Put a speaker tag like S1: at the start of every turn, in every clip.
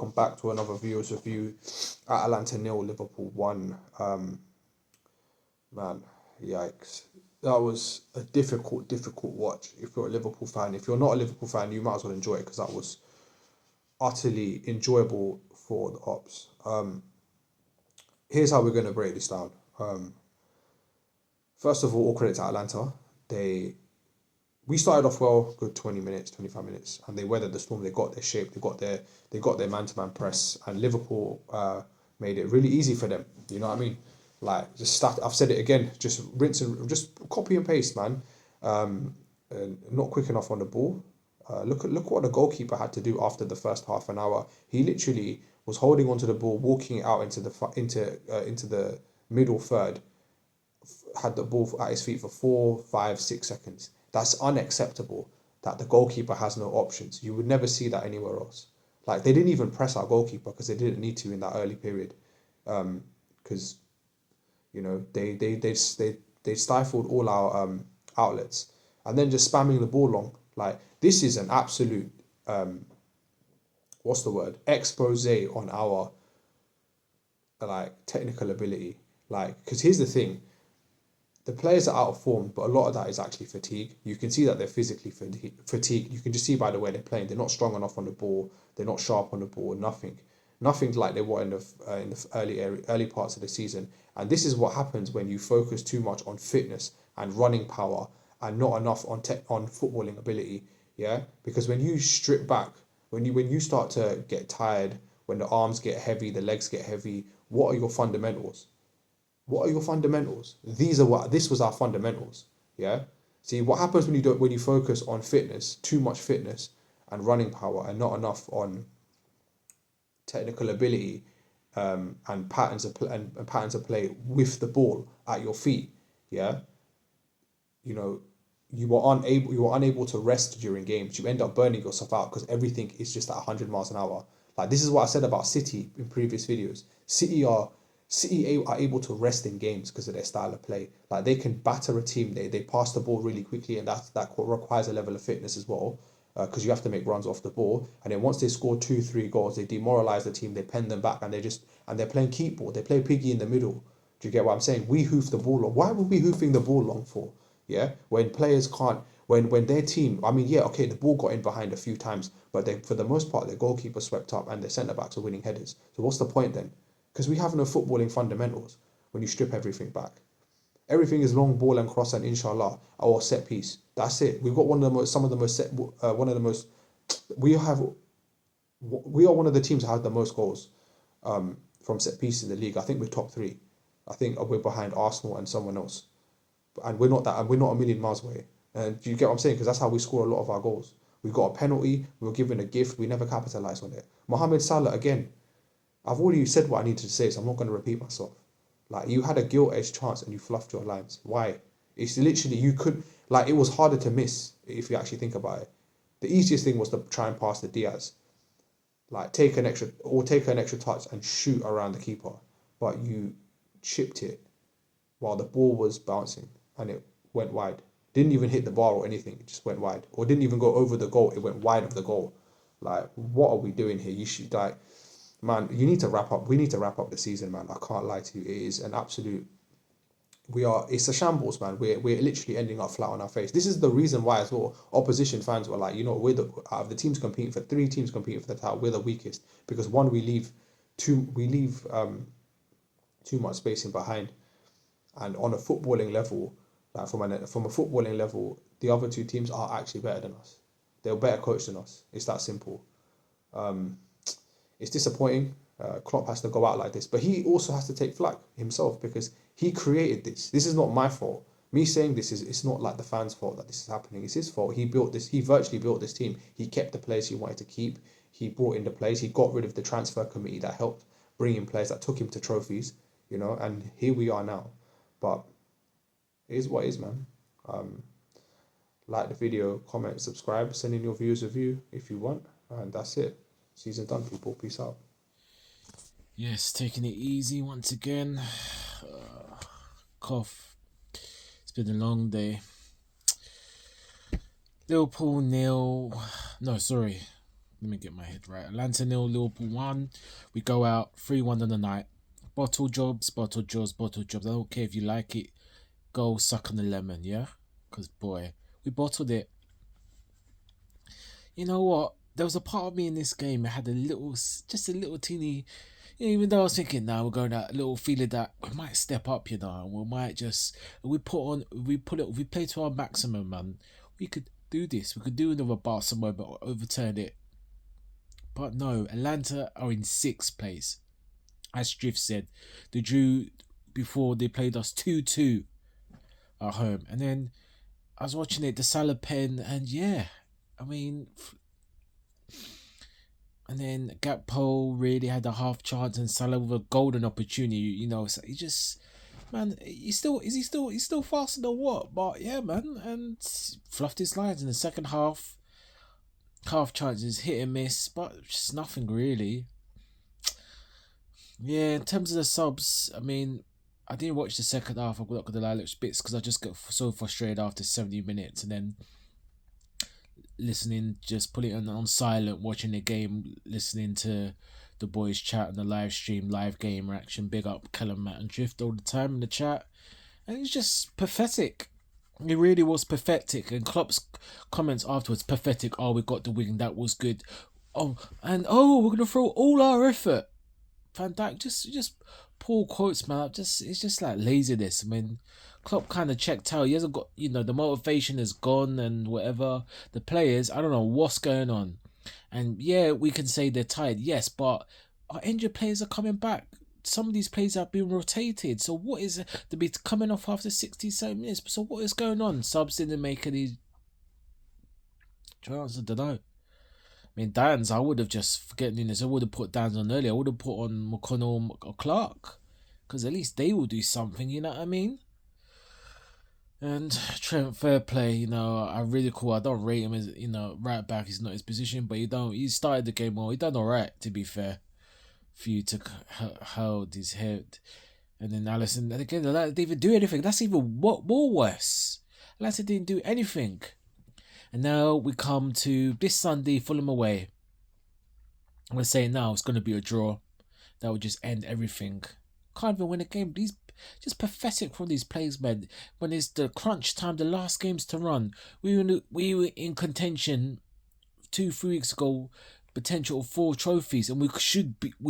S1: welcome back to another viewers review. Atalanta 0, Liverpool 1. Man, yikes. That was a difficult watch if you're a Liverpool fan. If you're not a Liverpool fan, you might as well enjoy it because that was utterly enjoyable for the Ops. Here's how we're going to break this down. First of all credit to Atalanta. We started off well, good 20 minutes, 25 minutes, and they weathered the storm. They got their shape, they got their man-to-man press, and Liverpool made it really easy for them. You know what I mean? Like, I've said it again, just rinse and just copy and paste, man. Not quick enough on the ball. Look what the goalkeeper had to do after the first half an hour. He literally was holding onto the ball, walking it out into the middle third, had the ball at his feet for 4, 5, 6 seconds. That's unacceptable that the goalkeeper has no options. You would never see that anywhere else. Like, they didn't even press our goalkeeper because they didn't need to in that early period. Because, you know, they stifled all our outlets. And then just spamming the ball long. Like, this is an absolute, expose on our, like, technical ability. Like, because here's the thing. The players are out of form, but a lot of that is actually fatigue. You can see that they're physically fatigued. You can just see by the way they're playing. They're not strong enough on the ball. They're not sharp on the ball. Nothing like they were in the early parts of the season. And this is what happens when you focus too much on fitness and running power and not enough on footballing ability. Yeah, because when you strip back, when you start to get tired, when the arms get heavy, the legs get heavy, what are your fundamentals? What are your fundamentals? This was our fundamentals. Yeah. See what happens when you focus on fitness, too much fitness and running power, and not enough on technical ability, and patterns of play with the ball at your feet. Yeah. You know, you were unable to rest during games. You end up burning yourself out because everything is just at 100 miles an hour. Like, this is what I said about City in previous videos. City are able to rest in games because of their style of play. Like, they can batter a team. They pass the ball really quickly, and that requires a level of fitness as well, because you have to make runs off the ball. And then once they score 2-3 goals, they demoralize the team. They pen them back, and they're playing keep ball. They play piggy in the middle. Do you get what I'm saying? We hoof the ball long. Why would we hoofing the ball long for? Yeah, when players can't. When their team, I mean, yeah, okay, the ball got in behind a few times, but for the most part, their goalkeeper swept up and their centre backs are winning headers. So what's the point then? Because we have no footballing fundamentals when you strip everything back. Everything is long ball and cross and inshallah, or set piece. That's it. We've got we are one of the teams that have the most goals from set pieces in the league. I think we're top 3. I think we're behind Arsenal and someone else. And we're not a million miles away. And do you get what I'm saying? Because that's how we score a lot of our goals. We got a penalty, we were given a gift, we never capitalised on it. Mohamed Salah, again, I've already said what I needed to say, so I'm not going to repeat myself. Like, you had a gilt-edged chance and you fluffed your lines. Why? It's literally, it was harder to miss if you actually think about it. The easiest thing was to try and pass the Diaz. Like, take an extra touch and shoot around the keeper. But you chipped it while the ball was bouncing and it went wide. Didn't even hit the bar or anything, it just went wide. Or didn't even go over the goal, it went wide of the goal. Like, what are we doing here? You should, like, man, you need to wrap up. We need to wrap up the season, man. I can't lie to you. It is an absolute. It's a shambles, man. We're literally ending up flat on our face. This is the reason why as well. Opposition fans were like, out of the teams competing for 3 teams competing for the title, we're the weakest because one, we leave too much space in behind, and on a footballing level, like from a footballing level, the other 2 teams are actually better than us. They're better coached than us. It's that simple. It's disappointing. Klopp has to go out like this, but he also has to take flack himself because he created this. This is not my fault. Me saying this it's not like the fans' fault that this is happening. It's his fault. He built this. He virtually built this team. He kept the players he wanted to keep. He brought in the players. He got rid of the transfer committee that helped bring in players that took him to trophies. You know, and here we are now. But it is what it is, man. Like the video, comment, subscribe, send in your views review if you want, and that's it. Season done, people. Peace out.
S2: Yes, taking it easy once again. Cough. It's been a long day. Liverpool 0. No, sorry. Let me get my head right. Atalanta 0, Liverpool 1. We go out 3-1 on the night. Bottle jobs, bottle jobs, bottle jobs. I don't care if you like it. Go suck on the lemon, yeah? Because, boy, we bottled it. You know what? There was a part of me in this game that had just a little teeny, even though I was thinking, now we're going that little feeling that we might step up, and we might just, we play to our maximum, man. We could do this. We could do another Barcelona, but overturn it. But no, Atalanta are in 6th place. As Drift said, they drew before they played us 2-2 at home. And then I was watching it, the Salah pen, and yeah, I mean, and then Gakpo really had a half chance, and Salah with a golden opportunity. So he just, man, he's still faster than what? But yeah, man, and fluffed his lines in the second half. Half chances, hit and miss, but just nothing really. Yeah, in terms of the subs, I mean, I didn't watch the second half. I'm not gonna lie, bits because I just got so frustrated after 70 minutes, and then listening, just putting it on silent, watching the game, listening to the boys chat on the live stream, live game reaction. Big up Callum, Matt, and Drift all the time in the chat, and it's just pathetic. It really was pathetic. And Klopp's comments afterwards, pathetic. Oh, we got the win. That was good. Oh, and we're gonna throw all our effort. Van Dijk, just poor quotes, man. It's just like laziness. I mean, Klopp kind of checked out. He hasn't got, the motivation is gone and whatever. The players, I don't know what's going on. And yeah, we can say they're tired, yes, but our injured players are coming back. Some of these players have been rotated. So what is it to be coming off after 67 minutes? So what is going on? Subs didn't make any chance. I don't know. I mean, Dan's, I would have just, forgetting this, I would have put Dan's on earlier. I would have put on McConnell or Clark. Because at least they will do something, you know what I mean? And Trent, fair play, I really cool. I don't rate him as, right back is not his position, but he started the game well. He done alright, to be fair, for you to hold his head. And then Alisson, again, they didn't even do anything. That's even more worse. Alisson didn't do anything. And now we come to this Sunday, Fulham away. I'm going to say now it's going to be a draw. That would just end everything. Can't even win a game. These just pathetic from these players, man. When it's the crunch time, the last games to run. We were in contention 2-3 weeks ago, potential of 4 trophies, and we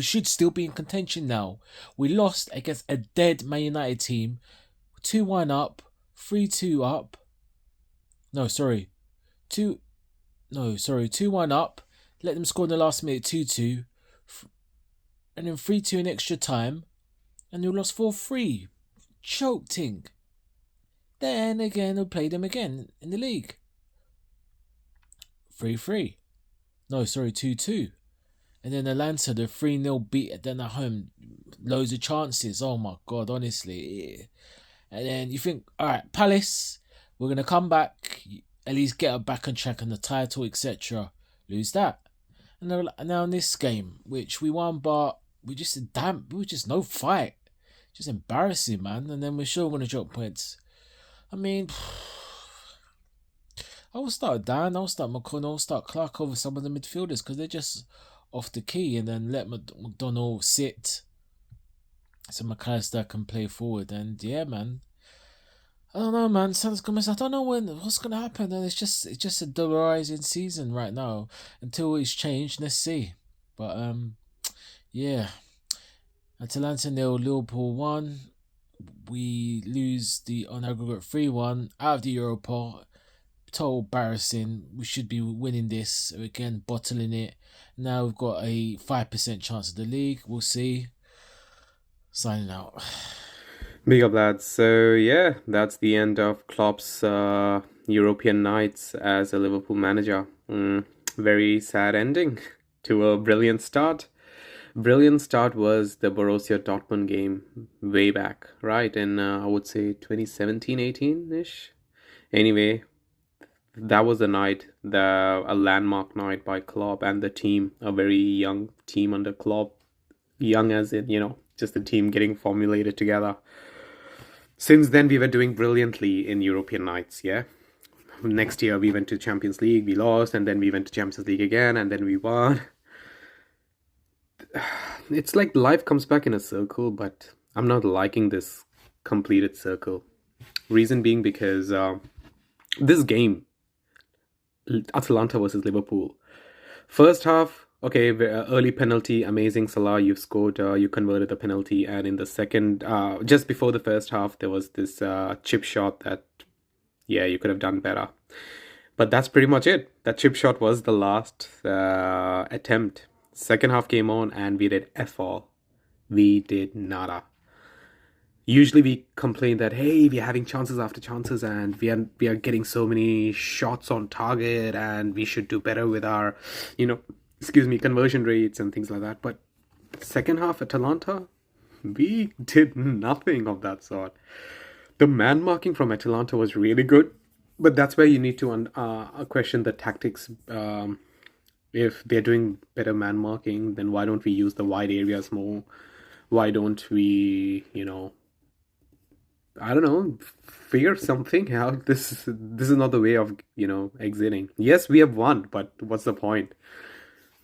S2: should still be in contention now. We lost against a dead Man United team, 2-1 up, 3-2 up. 2-1 up. Let them score in the last minute, 2-2, and then 3-2 in extra time, and we lost 4-3. Choking. Then again, we played them again in the league. 3-3. 2-2. And then Atalanta, the 3-0 beat at then at home. Loads of chances. Oh my God, honestly. And then you think, all right, Palace, we're going to come back, at least get her back on track on the title, etc. Lose that. And now in this game, which we won, but we were just no fight. Just embarrassing, man. And then we're sure going to drop points. I mean, I will start Dan, I'll start McConnell, I'll start Clark over some of the midfielders because they're just off the key, and then let McDonald sit so McAllister can play forward. And yeah, man, I don't know, man. I don't know what's gonna happen, and it's just a demoralizing season right now until it's changed. Let's see, but yeah, Atalanta 0, Liverpool 1. We lose on aggregate 3-1 out of the Europa. Total embarrassing. We should be winning this again, bottling it. Now we've got a 5% chance of the league. We'll see. Signing out.
S3: Big up, lads. So yeah, that's the end of Klopp's European nights as a Liverpool manager. Very sad ending to a brilliant start. Brilliant start was the Borussia Dortmund game way back, right? In I would say 2017-18-ish. Anyway, that was a night, a landmark night by Klopp and the team, a very young team under Klopp. Young as in, just the team getting formulated together. Since then, we were doing brilliantly in European nights, yeah? next year we went to Champions League, we lost, and then we went to Champions League again, and then we won. It's like life comes back in a circle, but I'm not liking this completed circle. Reason being because this game, Atalanta versus Liverpool, first half, okay, early penalty, amazing, Salah, you've scored, you converted the penalty, and in the second, just before the first half, there was this chip shot that, yeah, you could have done better. But that's pretty much it. That chip shot was the last attempt. Second half came on and we did F all. We did nada. Usually we complain that, hey, we're having chances after chances and we are getting so many shots on target and we should do better with our, conversion rates and things like that. But second half Atalanta, we did nothing of that sort. The man marking from Atalanta was really good, but that's where you need to question the tactics. If they're doing better man marking, then why don't we use the wide areas more? Why don't we, I don't know, figure something out? This is not the way of, exiting. Yes, we have won, but what's the point?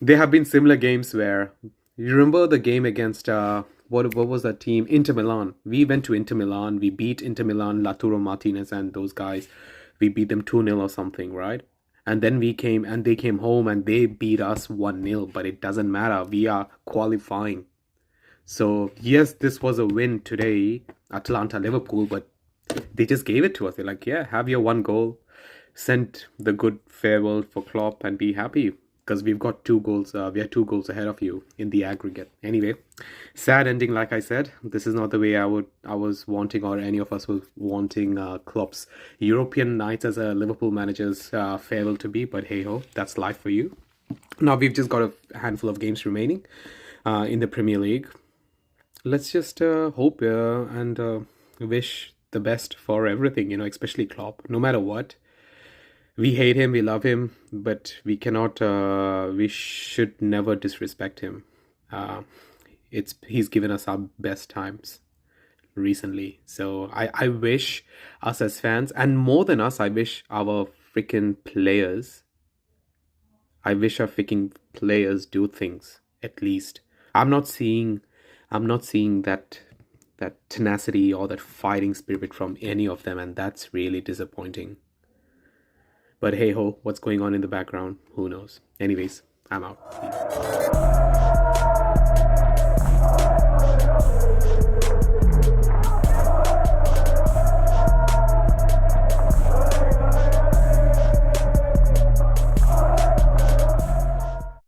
S3: There have been similar games where, you remember the game against, what was that team? Inter Milan. We went to Inter Milan, we beat Inter Milan, Lautaro Martinez and those guys. We beat them 2-0 or something, right? And then they came home and they beat us 1-0, but it doesn't matter. We are qualifying. So, yes, this was a win today, Atalanta, Liverpool, but they just gave it to us. They're like, yeah, have your one goal, send the good farewell for Klopp and be happy because we've got 2 goals. We are 2 goals ahead of you in the aggregate. Anyway, sad ending, like I said. This is not the way I was wanting, or any of us was wanting Klopp's European nights as a Liverpool manager's farewell to be. But hey ho, that's life for you. Now we've just got a handful of games remaining in the Premier League. Let's just hope and wish the best for everything, especially Klopp. No matter what, we hate him, we love him, but we cannot, we should never disrespect him. He's given us our best times recently. So I wish us as fans, and more than us, I wish our freaking players, do things, at least. I'm not seeing that tenacity or that fighting spirit from any of them, and that's really disappointing. But hey ho, what's going on in the background? Who knows? Anyways, I'm out.